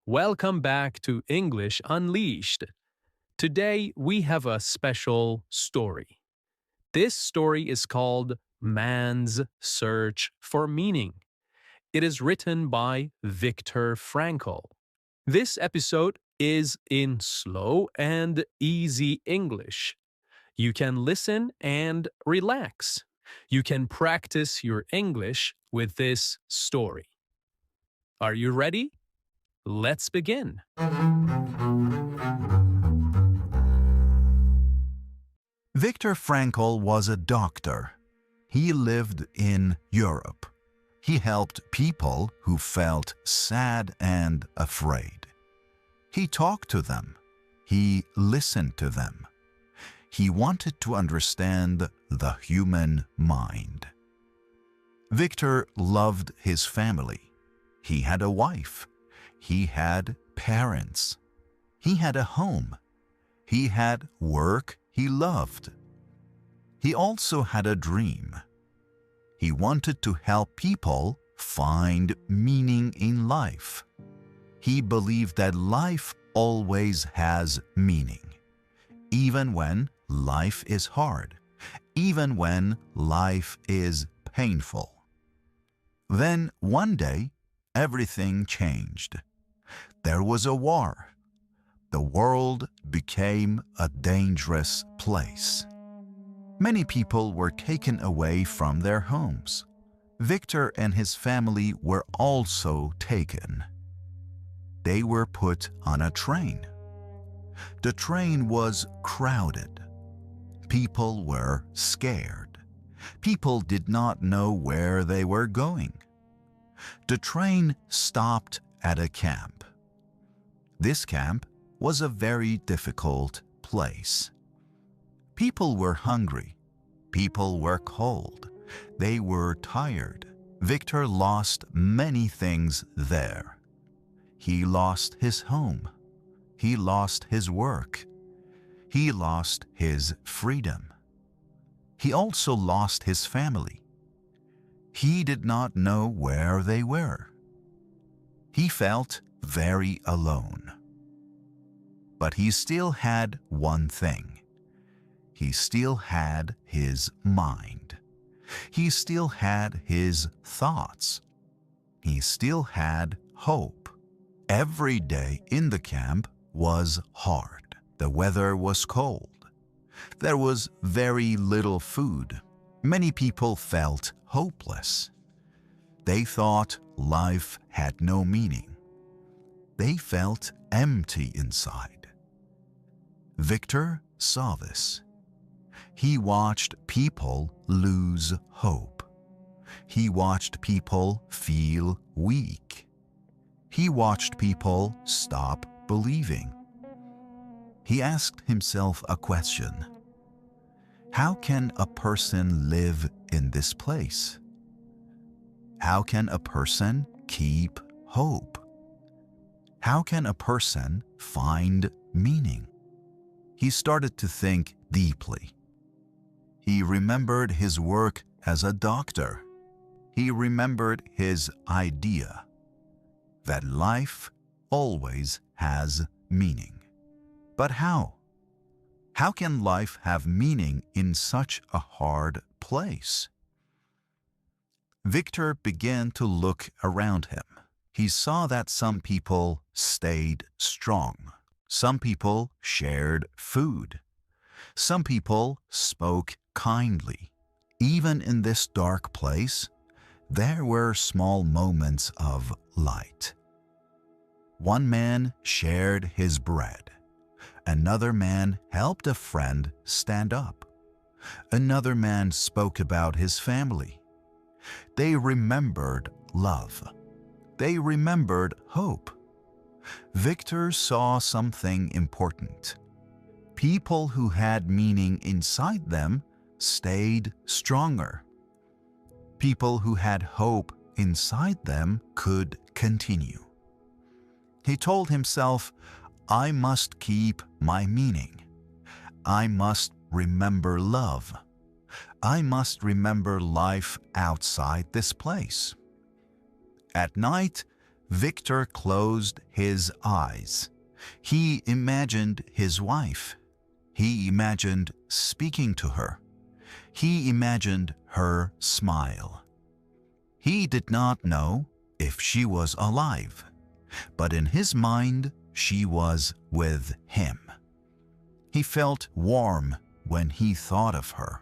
Welcome back to English Unleashed. Today we have a special story. This story is called Man's Search for Meaning. It is written by Viktor Frankl. This episode is in slow and easy English. You can listen and relax. You can practice your English with this story. Are you ready? Let's begin. Viktor Frankl was a doctor. He lived in Europe. He helped people who felt sad and afraid. He talked to them. He listened to them. He wanted to understand the human mind. Viktor loved his family. He had a wife. He had parents. He had a home. He had work he loved. He also had a dream. He wanted to help people find meaning in life. He believed that life always has meaning, even when life is hard, even when life is painful. Then one day, everything changed. There was a war. The world became a dangerous place. Many people were taken away from their homes. Viktor and his family were also taken. They were put on a train. The train was crowded. People were scared. People did not know where they were going. The train stopped at a camp. This camp was a very difficult place. People were hungry. People were cold. They were tired. Viktor lost many things there. He lost his home. He lost his work. He lost his freedom. He also lost his family. He did not know where they were. He felt very alone. But he still had one thing. He still had his mind. He still had his thoughts. He still had hope. Every day in the camp was hard. The weather was cold. There was very little food. Many people felt hopeless. They thought life had no meaning. They felt empty inside. Viktor saw this. He watched people lose hope. He watched people feel weak. He watched people stop believing. He asked himself a question. How can a person live in this place? How can a person keep hope? How can a person find meaning? He started to think deeply. He remembered his work as a doctor. He remembered his idea that life always has meaning. But how? How can life have meaning in such a hard place? Viktor began to look around him. He saw that some people stayed strong. Some people shared food. Some people spoke kindly. Even in this dark place, there were small moments of light. One man shared his bread. Another man helped a friend stand up. Another man spoke about his family. They remembered love. They remembered hope. Viktor saw something important. People who had meaning inside them stayed stronger. People who had hope inside them could continue. He told himself, I must keep my meaning. I must remember love. I must remember life outside this place. At night, Victor closed his eyes. He imagined his wife. He imagined speaking to her. He imagined her smile. He did not know if she was alive, but in his mind she was with him. He felt warm when he thought of her.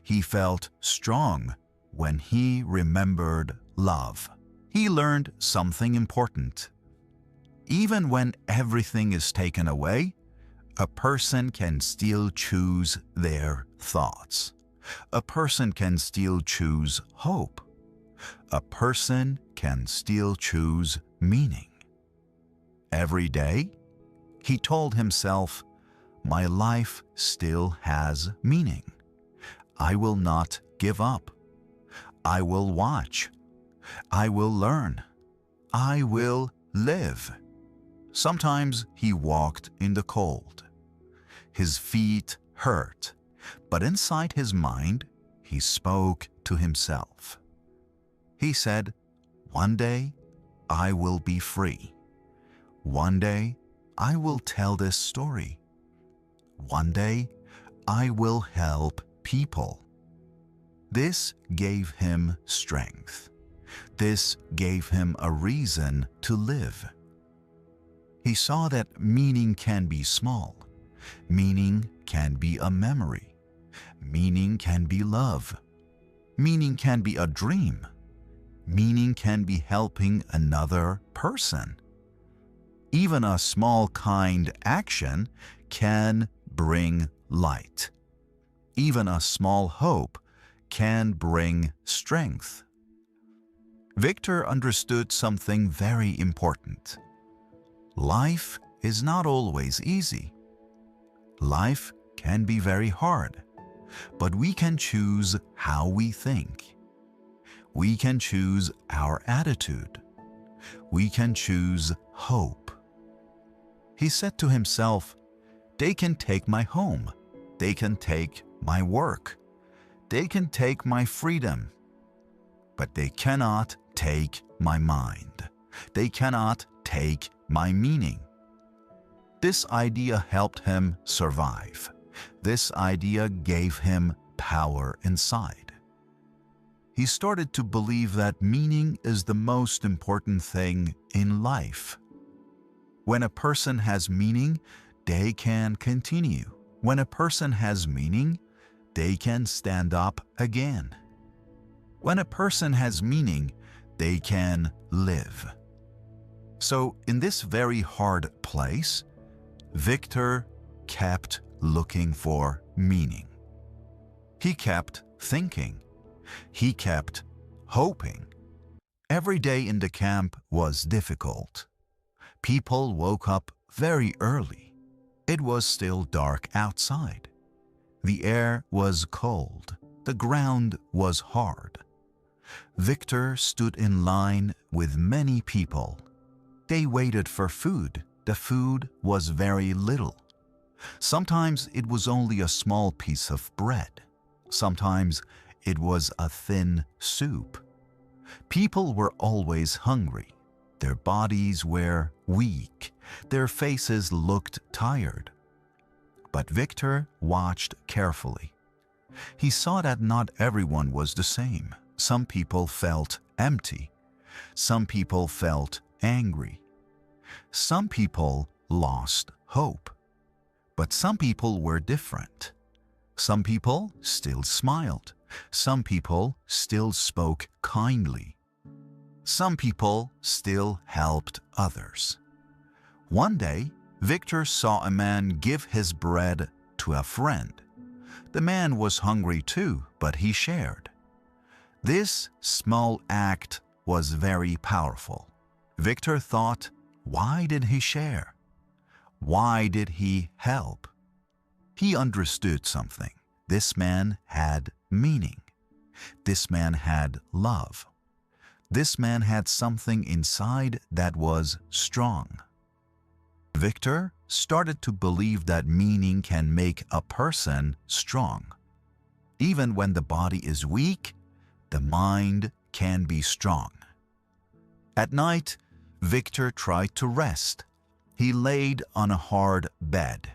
He felt strong when he remembered love. He learned something important. Even when everything is taken away, a person can still choose their thoughts. A person can still choose hope. A person can still choose meaning. Every day, he told himself, "My life still has meaning. I will not give up. I will watch. I will learn. I will live." Sometimes he walked in the cold. His feet hurt, but inside his mind, he spoke to himself. He said, "One day, I will be free. One day, I will tell this story. One day, I will help people." This gave him strength. This gave him a reason to live. He saw that meaning can be small. Meaning can be a memory. Meaning can be love. Meaning can be a dream. Meaning can be helping another person. Even a small kind action can bring light. Even a small hope can bring strength. Victor understood something very important. Life is not always easy. Life can be very hard, but we can choose how we think. We can choose our attitude. We can choose hope. He said to himself, "They can take my home. They can take my work. They can take my freedom. But they cannot take my mind. They cannot take my meaning." This idea helped him survive. This idea gave him power inside. He started to believe that meaning is the most important thing in life. When a person has meaning, they can continue. When a person has meaning, they can stand up again. When a person has meaning, they can live. So in this very hard place, Victor kept looking for meaning. He kept thinking. He kept hoping. Every day in the camp was difficult. People woke up very early. It was still dark outside. The air was cold. The ground was hard. Victor stood in line with many people. They waited for food. The food was very little. Sometimes it was only a small piece of bread. Sometimes it was a thin soup. People were always hungry. Their bodies were weak. Their faces looked tired. But Victor watched carefully. He saw that not everyone was the same. Some people felt empty. Some people felt angry. Some people lost hope. But some people were different. Some people still smiled. Some people still spoke kindly. Some people still helped others. One day, Victor saw a man give his bread to a friend. The man was hungry too, but he shared. This small act was very powerful. Victor thought, why did he share? Why did he help? He understood something. This man had meaning. This man had love. This man had something inside that was strong. Victor started to believe that meaning can make a person strong. Even when the body is weak, the mind can be strong. At night, Victor tried to rest. He laid on a hard bed.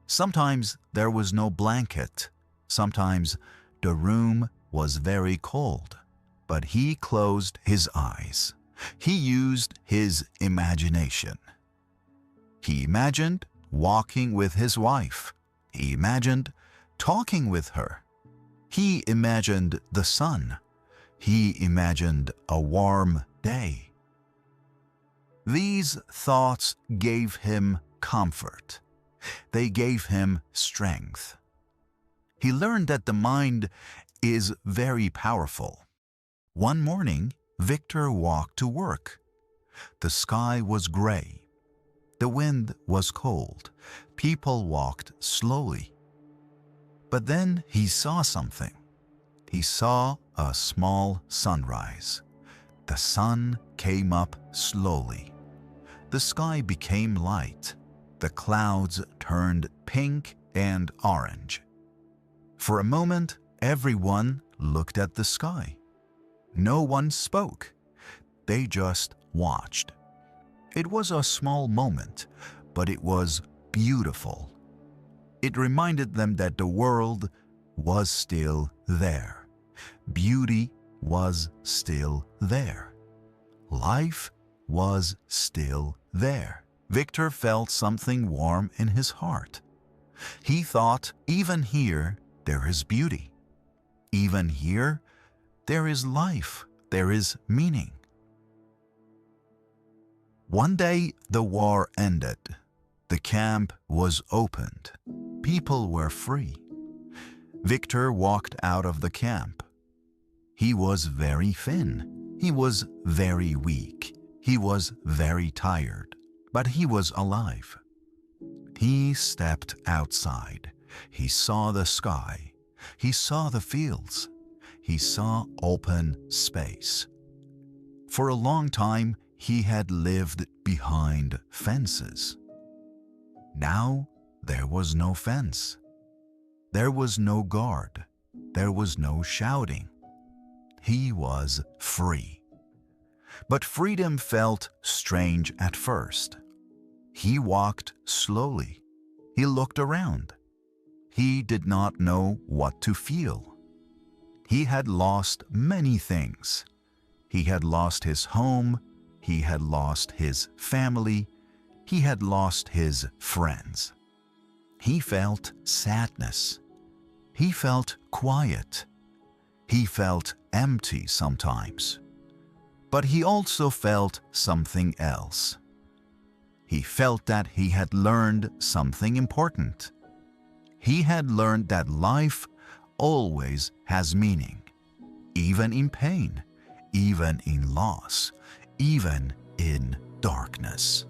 Sometimes there was no blanket. Sometimes the room was very cold. But he closed his eyes. He used his imagination. He imagined walking with his wife. He imagined talking with her. He imagined the sun. He imagined a warm day. These thoughts gave him comfort. They gave him strength. He learned that the mind is very powerful. One morning, Victor walked to work. The sky was gray. The wind was cold. People walked slowly. But then he saw something. He saw a small sunrise. The sun came up slowly. The sky became light. The clouds turned pink and orange. For a moment, everyone looked at the sky. No one spoke. They just watched. It was a small moment, but it was beautiful. It reminded them that the world was still there. Beauty was still there. Life was still there. Victor felt something warm in his heart. He thought, even here, there is beauty. Even here, there is life. There is meaning. One day, the war ended. The camp was opened. People were free. Victor walked out of the camp. He was very thin. He was very weak. He was very tired. But he was alive. He stepped outside. He saw the sky. He saw the fields. He saw open space. For a long time, he had lived behind fences. Now, there was no fence. There was no guard. There was no shouting. He was free. But freedom felt strange at first. He walked slowly. He looked around. He did not know what to feel. He had lost many things. He had lost his home. He had lost his family. He had lost his friends. He felt sadness. He felt quiet. He felt empty sometimes. But he also felt something else. He felt that he had learned something important. He had learned that life always has meaning, even in pain, even in loss, even in darkness.